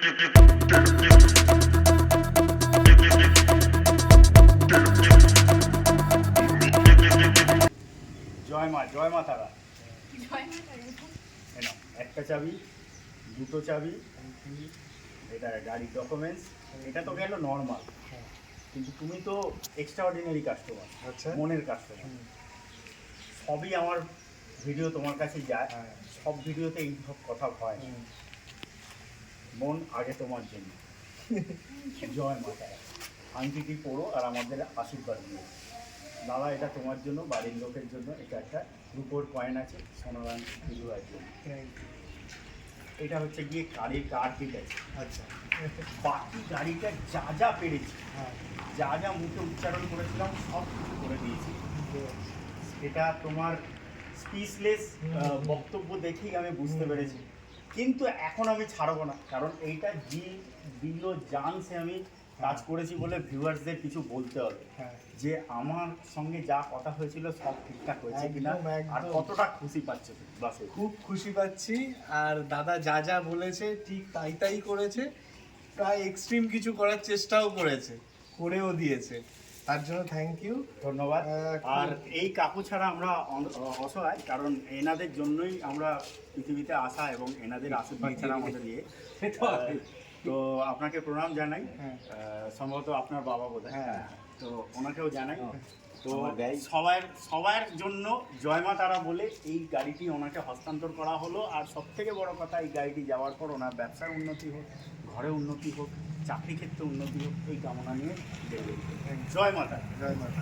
জয় মা তারা। জয় মা তারা। এই নাও, একটা চাবি, দুটো চাবি, এটা গাড়ির ডকুমেন্টস। এটা তো গেল নর্মাল, কিন্তু তুমি তো এক্সট্রা অর্ডিনারি কাস্টমার, আচ্ছা। মনের কাস্টমার। সবই আমার ভিডিও তোমার কাছে যায়, সব ভিডিওতে এই সব কথা হয়। মন আগে তোমার জন্য। জয় মা তারা। আংটিটি পড়ো আর আমাদের আশীর্বাদ দিও। দাদা, এটা তোমার জন্য, বাড়ির লোকের জন্য। এটা একটা রূপোর কয়েন আছে, সোনারান কিছু আছে। এটা হচ্ছে গিয়ে গাড়ির কার কিট আছে। আচ্ছা, বাকি গাড়িটা যা যা পেরেছি, যা যা মুখে উচ্চারণ করেছিলাম সব কিছু করে দিয়েছি। এটা তোমার স্পিচলেস বক্তব্য দেখেই আমি বুঝতে পেরেছি, কিন্তু এখন আমি ছাড়বো না, কারণ এইটা দিল জান সে আমি কাজ করেছি বলে ভিউয়ার্সদের কিছু বলতে হবে যে আমার সঙ্গে যা কথা হয়েছিল সব ঠিকঠাক হয়েছে কিনা, আর কতটা খুশি পাচ্ছে। বাস খুব খুশি পাচ্ছি। আর দাদা যা যা বলেছে ঠিক তাই করেছে, প্রায় এক্সট্রিম কিছু করার চেষ্টাও করেছে, করেও দিয়েছে। তার জন্য থ্যাংক ইউ, ধন্যবাদ। আর এই কাকু ছাড়া আমরা অসহায়, কারণ এনাদের জন্যই আমরা পৃথিবীতে আসা, এবং এনাদের আশীর্বাদ ছাড়া আমাদের ইয়ে। তো আপনাকে প্রণাম জানাই। সম্ভবত আপনার বাবা বোধহয়, তো ওনাকেও জানাই। তো সবার জন্য জয় মা তারা বলে এই গাড়িটি ওনাকে হস্তান্তর করা হলো। আর সব থেকে বড় কথা, এই গাড়িটি যাওয়ার পর ওনার ব্যবসার উন্নতি হোক, ঘরে উন্নতি হোক, চাকরি ক্ষেত্রে উন্নতি হোক, এই কামনা নিয়ে জয় মা তারা। জয় মাতা।